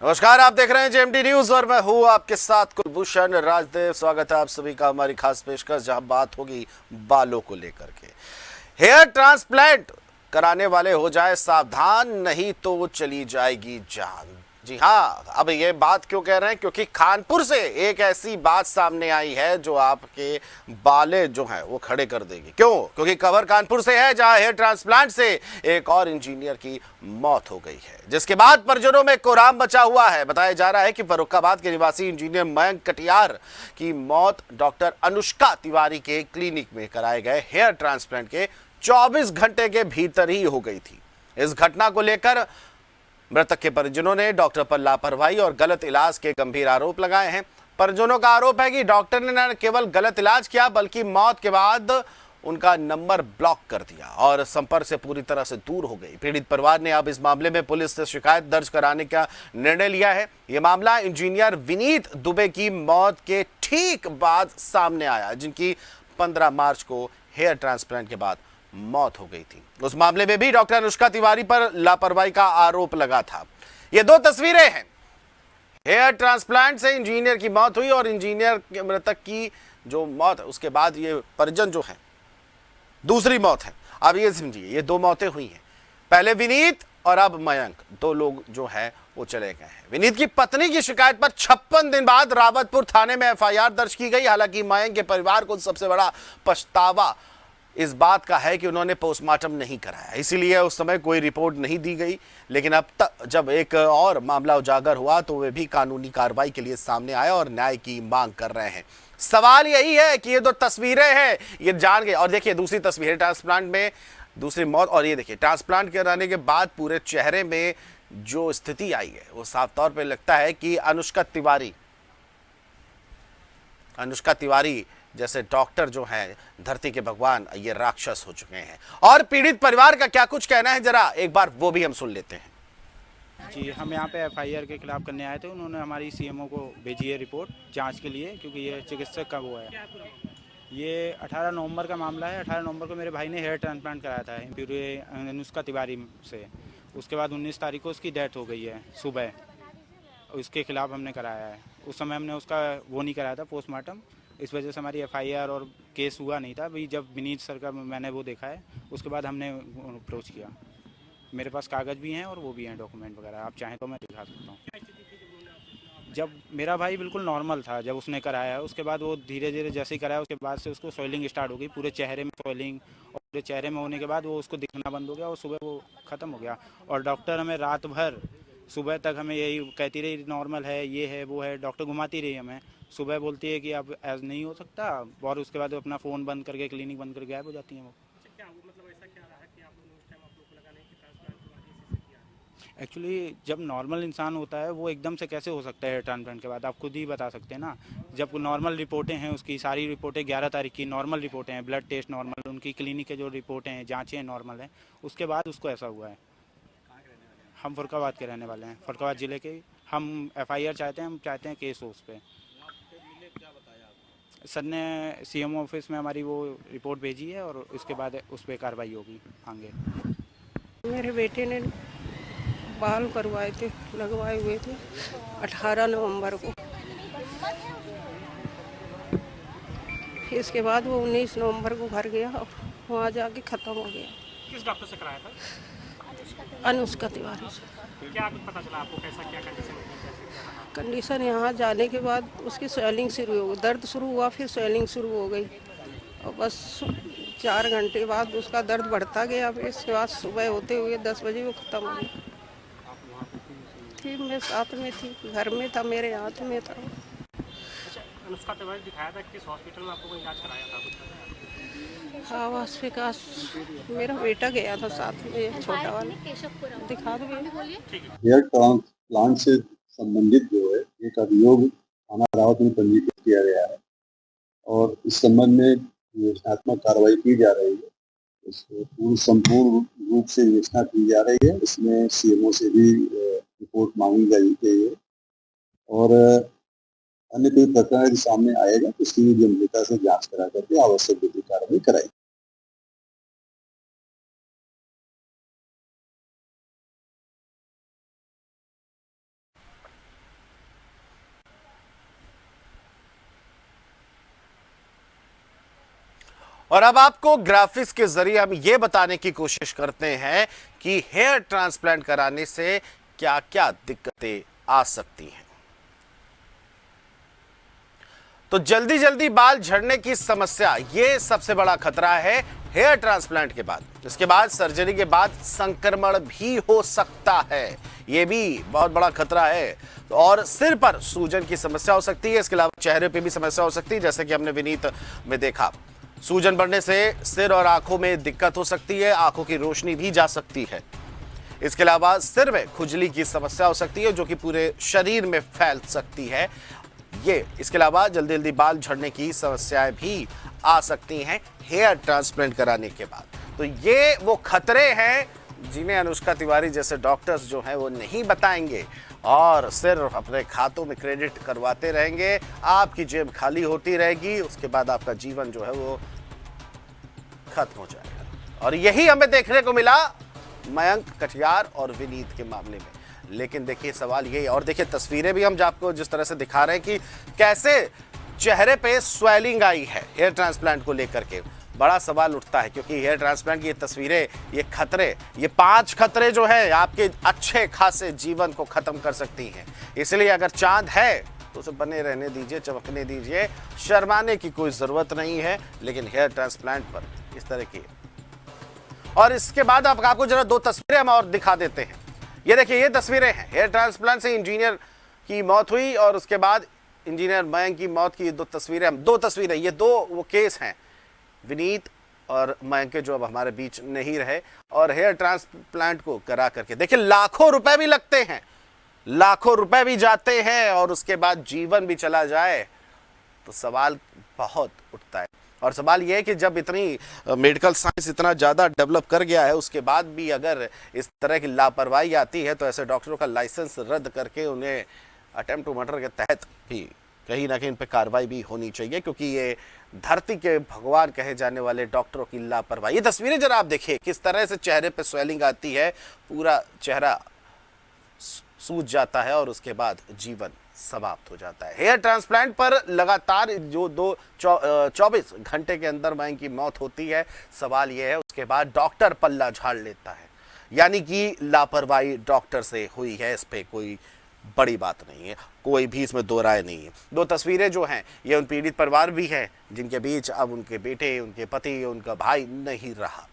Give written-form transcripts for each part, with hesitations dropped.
नमस्कार, आप देख रहे हैं जेएमटी न्यूज और मैं हूं आपके साथ कुलभूषण राजदेव। स्वागत है आप सभी का हमारी खास पेशकश, जहां बात होगी बालों को लेकर के। हेयर ट्रांसप्लांट कराने वाले हो जाए सावधान, नहीं तो चली जाएगी जान। जी हाँ, अब ये बात क्यों कह रहे हैं, क्योंकि कानपुर से एक ऐसी बात सामने आई है जो आपके बाले जो हैं वो खड़े कर देगी। क्यों? क्योंकि खबर कानपुर से है, जहां हेयर ट्रांसप्लांट से एक और इंजीनियर की मौत हो गई है, जिसके बाद परिजनों में कोहराम मचा हुआ है। बताया जा रहा है कि फर्रुखाबाद के निवासी इंजीनियर मयंक कटियार की मौत डॉक्टर अनुष्का तिवारी के क्लिनिक में कराए गए हेयर ट्रांसप्लांट के 24 घंटे के भीतर ही हो गई थी। इस घटना को लेकर मृतक के परिजनों ने डॉक्टर पर लापरवाही और गलत इलाज के गंभीर आरोप लगाए हैं। परिजनों का आरोप है कि डॉक्टर ने न केवल गलत इलाज किया, बल्कि मौत के बाद उनका नंबर ब्लॉक कर दिया और संपर्क से पूरी तरह से दूर हो गई। पीड़ित परिवार ने अब इस मामले में पुलिस से शिकायत दर्ज कराने का निर्णय लिया है। यह मामला इंजीनियर विनीत दुबे की मौत के ठीक बाद सामने आया, जिनकी 15 मार्च को हेयर ट्रांसप्लांट के बाद मौत हो गई थी। उस मामले में भी डॉक्टर अनुष्का तिवारी पर लापरवाही का आरोप लगा था। ये दो तस्वीरें हैं, हेयर ट्रांसप्लांट से इंजीनियर की मौत हुई और इंजीनियर मृतक की जो मौत है उसके बाद ये परिजन जो है दूसरी मौत है। अब ये समझिए, ये दो मौतें हुई हैं, पहले विनीत और अब मयंक। दो लोग जो है वो चले गए हैं। विनीत की पत्नी की शिकायत पर 56 दिन बाद रावतपुर थाने में एफआईआर दर्ज की गई। हालांकि मयंक के परिवार को सबसे बड़ा पछतावा इस बात का है कि उन्होंने पोस्टमार्टम नहीं कराया, इसीलिए उस समय कोई रिपोर्ट नहीं दी गई। लेकिन अब तक जब एक और मामला उजागर हुआ तो वे भी कानूनी कार्रवाई के लिए सामने आए और न्याय की मांग कर रहे हैं। सवाल यही है कि ये दो तस्वीरें हैं, ये जान गए। और देखिए दूसरी तस्वीर ट्रांसप्लांट में दूसरी मौत, और ये देखिए ट्रांसप्लांट कराने के बाद पूरे चेहरे में जो स्थिति आई है वो साफ तौर पर लगता है कि अनुष्का तिवारी जैसे डॉक्टर जो हैं धरती के भगवान, ये राक्षस हो चुके हैं। और पीड़ित परिवार का क्या कुछ कहना है, जरा एक बार वो भी हम सुन लेते हैं। जी, हम यहाँ पे एफआईआर के खिलाफ करने आए थे। उन्होंने हमारी सीएमओ को भेजी है रिपोर्ट जांच के लिए, क्योंकि ये चिकित्सक का वो है। ये 18 नवंबर का मामला है। 18 नवंबर को मेरे भाई ने हेयर ट्रांसप्लांट कराया था पूरे अनुष्का तिवारी से। उसके बाद 19 तारीख को उसकी डेथ हो गई है सुबह। उसके खिलाफ हमने कराया है। उस समय हमने उसका वो नहीं कराया था पोस्टमार्टम, इस वजह से हमारी एफआईआर और केस हुआ नहीं था। अभी जब विनीत सर का मैंने वो देखा है, उसके बाद हमने अप्रोच किया। मेरे पास कागज़ भी हैं और वो भी हैं, डॉक्यूमेंट वगैरह। आप चाहें तो मैं दिखा सकता हूँ। जब मेरा भाई बिल्कुल नॉर्मल था जब उसने कराया है, उसके बाद वो धीरे धीरे जैसे ही कराया उसके बाद से उसको स्वेलिंग स्टार्ट हो गई, पूरे चेहरे में स्वेलिंग, और पूरे चेहरे में होने के बाद वो उसको दिखना बंद हो गया और सुबह वो ख़त्म हो गया। और डॉक्टर हमें रात भर सुबह तक हमें यही कहती रही नॉर्मल है, ये है वो है, डॉक्टर घुमाती रही हमें। सुबह बोलती है कि अब ऐसा नहीं हो सकता, और उसके बाद अपना फ़ोन बंद करके क्लिनिक बंद करके गायब हो जाती हैं वो। एक्चुअली जब नॉर्मल इंसान होता है वो एकदम से कैसे हो सकता है ट्रांसप्लांट के बाद, आप खुद ही बता सकते हैं ना। जब नॉर्मल रिपोर्टें हैं, उसकी सारी रिपोर्टें 11 तारीख की नॉर्मल रिपोर्टें हैं, ब्लड टेस्ट नॉर्मल, उनकी क्लिनिक के जो रिपोर्टें हैं, जांचें नॉर्मल हैं, उसके बाद उसको ऐसा हुआ है। हम फरुखाबाद के रहने वाले हैं, फरुखाबाद ज़िले के। हम एफआईआर चाहते हैं, हम चाहते हैं केस हो उस पर। सर ने सीएम ऑफिस में हमारी वो रिपोर्ट भेजी है और उसके बाद उस पर कार्रवाई होगी आगे। मेरे बेटे ने बाल करवाए थे, लगवाए हुए थे 18 नवंबर को। इसके बाद वो 19 नवंबर को घर गया और वहाँ जाके ख़त्म हो गया। किस डॉक्टर से कराया था? अनुष्का तिवारी से। क्या कुछ पता चला आपको, कैसा क्या कंडीशन थी, कैसे क्या रहा? कंडीशन यहाँ जाने के बाद उसकी स्वेलिंग शुरू हो गई, दर्द शुरू हुआ, फिर स्वेलिंग शुरू हो गई और बस 4 घंटे बाद उसका दर्द बढ़ता गया। फिर इसके बाद सुबह होते हुए 10 बजे वो ख़त्म हो गया। थी, मैं साथ में थी, घर में था, मेरे हाथ में था। अच्छा, अनुष्का तिवारी दिखाया था किस हॉस्पिटल में आपको कोई इलाज कराया था, कुछ पता है? आवास विकास, मेरा बेटा गया था साथ में, छोटा वाला, दिखा दो। हेयर ट्रांसप्लांट से संबंधित जो है एक अभियोग थाना रावत में पंजीकृत किया गया है और इस संबंध में विवेचनात्मक कार्रवाई की जा रही है। इसको संपूर्ण रूप से विवेचना की जा रही है। इसमें सीएमओ से भी रिपोर्ट मांगी गई है और अन्य कोई प्रकरण यदि सामने आएगा तो उसकी गंभीरता से जांच करा करके आवश्यक विधिक कार्रवाई कराई। और अब आपको ग्राफिक्स के जरिए हम ये बताने की कोशिश करते हैं कि हेयर ट्रांसप्लांट कराने से क्या क्या दिक्कतें आ सकती हैं। तो जल्दी जल्दी बाल झड़ने की समस्या, ये सबसे बड़ा खतरा है हेयर ट्रांसप्लांट के बाद। इसके बाद सर्जरी के बाद संक्रमण भी हो सकता है, ये भी बहुत बड़ा खतरा है। और सिर पर सूजन की समस्या हो सकती है। इसके अलावा चेहरे पे भी समस्या हो सकती है, जैसे कि हमने विनीत में देखा। सूजन बढ़ने से सिर और आंखों में दिक्कत हो सकती है, आंखों की रोशनी भी जा सकती है। इसके अलावा सिर में खुजली की समस्या हो सकती है, जो कि पूरे शरीर में फैल सकती है। इसके अलावा जल्दी जल्दी बाल झड़ने की समस्याएं भी आ सकती हैं हेयर ट्रांसप्लांट कराने के बाद। तो ये वो खतरे हैं जिन्हें अनुष्का तिवारी जैसे डॉक्टर्स जो हैं वो नहीं बताएंगे और सिर्फ अपने खातों में क्रेडिट करवाते रहेंगे। आपकी जेब खाली होती रहेगी, उसके बाद आपका जीवन जो है वो खत्म हो जाएगा। और यही हमें देखने को मिला मयंक कटियार और विनीत के मामले में। लेकिन देखिए सवाल ये, और देखिए तस्वीरें भी हम आपको जिस तरह से दिखा रहे हैं कि कैसे चेहरे पे स्वेलिंग आई है हेयर ट्रांसप्लांट को लेकर के। बड़ा सवाल उठता है क्योंकि हेयर ट्रांसप्लांट की ये तस्वीरें, ये खतरे, ये 5 खतरे जो है आपके अच्छे खासे जीवन को खत्म कर सकती हैं। इसलिए अगर चांद है तो उसे बने रहने दीजिए, चमकने दीजिए, शर्माने की कोई जरूरत नहीं है। लेकिन हेयर ट्रांसप्लांट पर इस तरह की, और इसके बाद आपको जरा 2 तस्वीरें हम और दिखा देते हैं। ये देखिए, ये तस्वीरें हैं हेयर ट्रांसप्लांट से इंजीनियर की मौत हुई और उसके बाद इंजीनियर मयंक की मौत की 2 तस्वीरें। हम 2 तस्वीरें, ये 2 वो केस हैं, विनीत और मयंक के, जो अब हमारे बीच नहीं रहे। और हेयर ट्रांसप्लांट को करा करके देखिए लाखों रुपए भी लगते हैं, लाखों रुपए भी जाते हैं, और उसके बाद जीवन भी चला जाए तो सवाल बहुत उठता है। और सवाल यह है कि जब इतनी मेडिकल साइंस इतना ज़्यादा डेवलप कर गया है, उसके बाद भी अगर इस तरह की लापरवाही आती है तो ऐसे डॉक्टरों का लाइसेंस रद्द करके उन्हें अटेम्प्ट टू मर्डर के तहत भी कहीं ना कहीं इन पर कार्रवाई भी होनी चाहिए, क्योंकि ये धरती के भगवान कहे जाने वाले डॉक्टरों की लापरवाही। ये तस्वीरें जरा आप देखिए किस तरह से चेहरे पे स्वेलिंग आती है, पूरा चेहरा सूज जाता है और उसके बाद जीवन समाप्त हो जाता है। हेयर ट्रांसप्लांट पर लगातार जो 24 घंटे के अंदर मयंक की मौत होती है, सवाल यह है उसके बाद डॉक्टर पल्ला झाड़ लेता है, यानी कि लापरवाही डॉक्टर से हुई है। इस पे कोई बड़ी बात नहीं है, कोई भी इसमें दो राय नहीं है। 2 तस्वीरें जो हैं ये उन पीड़ित परिवार भी हैं जिनके बीच अब उनके बेटे, उनके पति, उनका भाई नहीं रहा।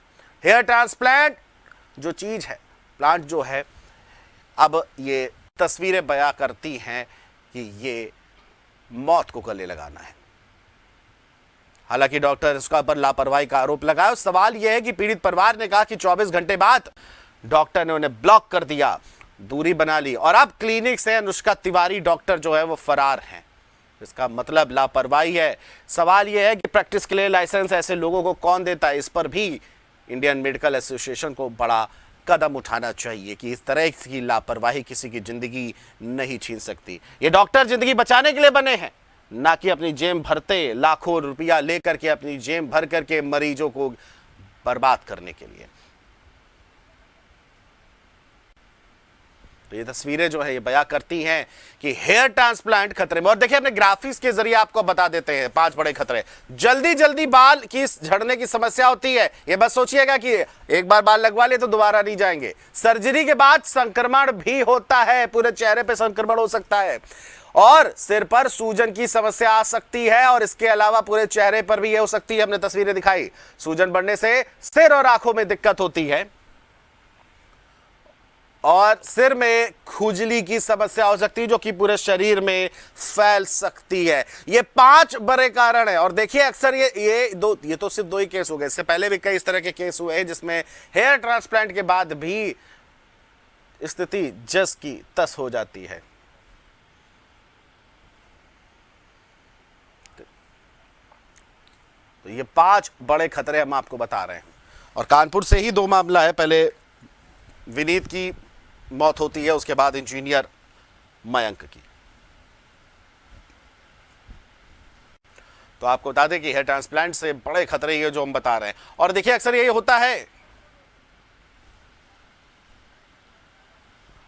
हेयर ट्रांसप्लांट जो चीज है, प्लांट जो है, अब ये तस्वीरें बयां करती हैं कि ये मौत को गले लगाना है। हालांकि डॉक्टर इसका पर लापरवाही का आरोप लगाया। सवाल यह है कि पीड़ित परिवार ने कहा कि 24 घंटे बाद डॉक्टर ने उन्हें ब्लॉक कर दिया, दूरी बना ली, और अब क्लिनिक से अनुष्का तिवारी डॉक्टर जो है वो फरार हैं। इसका मतलब लापरवाही है। सवाल यह है कि प्रैक्टिस के लिए लाइसेंस ऐसे लोगों को कौन देता है। इस पर भी इंडियन मेडिकल एसोसिएशन को बड़ा कदम उठाना चाहिए कि इस तरह की लापरवाही किसी की जिंदगी नहीं छीन सकती। ये डॉक्टर जिंदगी बचाने के लिए बने हैं, ना कि अपनी जेब भरते, लाखों रुपया लेकर के अपनी जेब भर करके मरीजों को बर्बाद करने के लिए। तो ये तस्वीरें जो है ये बयां करती हैं कि हेयर ट्रांसप्लांट खतरे में। और देखिए अपने ग्राफिक्स के जरिए आपको बता देते हैं 5 बड़े खतरे। जल्दी जल्दी बाल की झड़ने की समस्या होती है, ये बस सोचिएगा कि एक बार बाल लगवा ले तो दोबारा नहीं जाएंगे। सर्जरी के बाद संक्रमण भी होता है, पूरे चेहरे पे संक्रमण हो सकता है, और सिर पर सूजन की समस्या आ सकती है, और इसके अलावा पूरे चेहरे पर भी ये हो सकती है। हमने तस्वीरें दिखाई, सूजन बढ़ने से सिर और आंखों में दिक्कत होती है, और सिर में खुजली की समस्या हो सकती है जो कि पूरे शरीर में फैल सकती है। ये 5 बड़े कारण हैं। और देखिए अक्सर ये तो सिर्फ 2 ही केस हो गए, इससे पहले भी कई इस तरह के केस हुए हैं जिसमें हेयर ट्रांसप्लांट के बाद भी स्थिति जस की तस हो जाती है। तो ये 5 बड़े खतरे हम आपको बता रहे हैं। और कानपुर से ही 2 मामला है, पहले विनीत की मौत होती है, उसके बाद इंजीनियर मयंक की। तो आपको बता दें कि हेयर ट्रांसप्लांट से बड़े खतरे ये जो हम बता रहे हैं। और देखिए अक्सर यही होता है,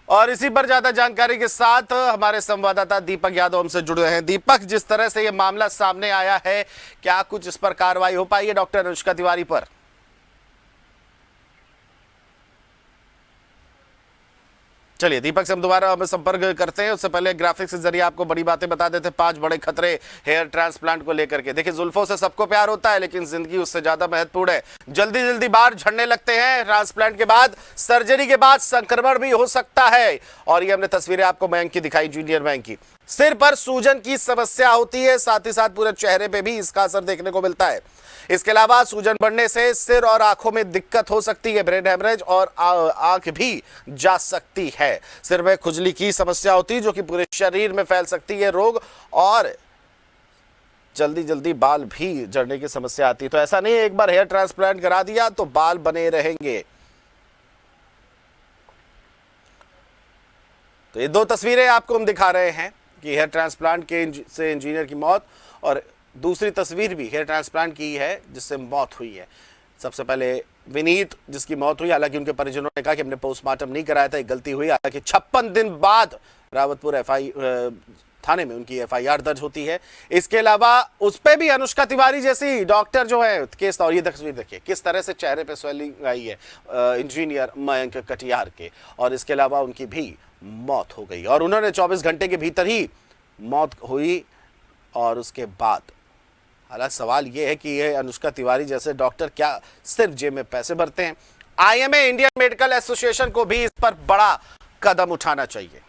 और इसी पर ज्यादा जानकारी के साथ हमारे संवाददाता दीपक यादव हमसे जुड़े हैं। दीपक, जिस तरह से ये मामला सामने आया है, क्या कुछ इस पर कार्रवाई हो पाई है डॉक्टर अनुष्का तिवारी पर? चलिए दीपक से हम दोबारा संपर्क करते हैं। उससे पहले ग्राफिक्स के जरिए आपको बड़ी बातें बता देते हैं। 5 बड़े खतरे हेयर ट्रांसप्लांट को लेकर के। देखिए, जुल्फों से सबको प्यार होता है, लेकिन जिंदगी उससे ज्यादा महत्वपूर्ण है। जल्दी जल्दी बाल झड़ने लगते हैं। ट्रांसप्लांट के बाद, सर्जरी के बाद संक्रमण भी हो सकता है। और ये हमने तस्वीरें आपको मयंक की दिखाई, जूनियर मयंक की। सिर पर सूजन की समस्या होती है, साथ ही साथ पूरे चेहरे पे भी इसका असर देखने को मिलता है। इसके अलावा सूजन बढ़ने से सिर और आंखों में दिक्कत हो सकती है, ब्रेन हेमरेज और आंख भी जा सकती है। सिर में खुजली की समस्या होती है, जो कि पूरे शरीर में फैल सकती है रोग, और जल्दी जल्दी बाल भी झड़ने की समस्या आती है। तो ऐसा नहीं है एक बार हेयर ट्रांसप्लांट करा दिया तो बाल बने रहेंगे। तो ये 2 तस्वीरें आपको हम दिखा रहे हैं कि हेयर ट्रांसप्लांट से इंजीनियर की मौत, और दूसरी तस्वीर भी हेयर ट्रांसप्लांट की है जिससे मौत हुई है। सबसे पहले विनीत, जिसकी मौत हुई। हालांकि उनके परिजनों ने कहा कि हमने पोस्टमार्टम नहीं कराया था, एक गलती हुई। हालांकि 56 दिन बाद रावतपुर थाने में उनकी FIR दर्ज होती है। इसके अलावा उस पर भी अनुष्का तिवारी जैसी डॉक्टर जो है केस, और ये तस्वीर देखिए किस तरह से चेहरे पे स्वेलिंग आई है इंजीनियर मयंक कटियार के, और इसके अलावा उनकी भी मौत हो गई। और उन्होंने 24 घंटे के भीतर ही मौत हुई। और उसके बाद हालांकि सवाल यह है कि ये अनुष्का तिवारी जैसे डॉक्टर क्या सिर्फ जेब में पैसे भरते हैं? IMA, इंडियन मेडिकल एसोसिएशन को भी इस पर बड़ा कदम उठाना चाहिए।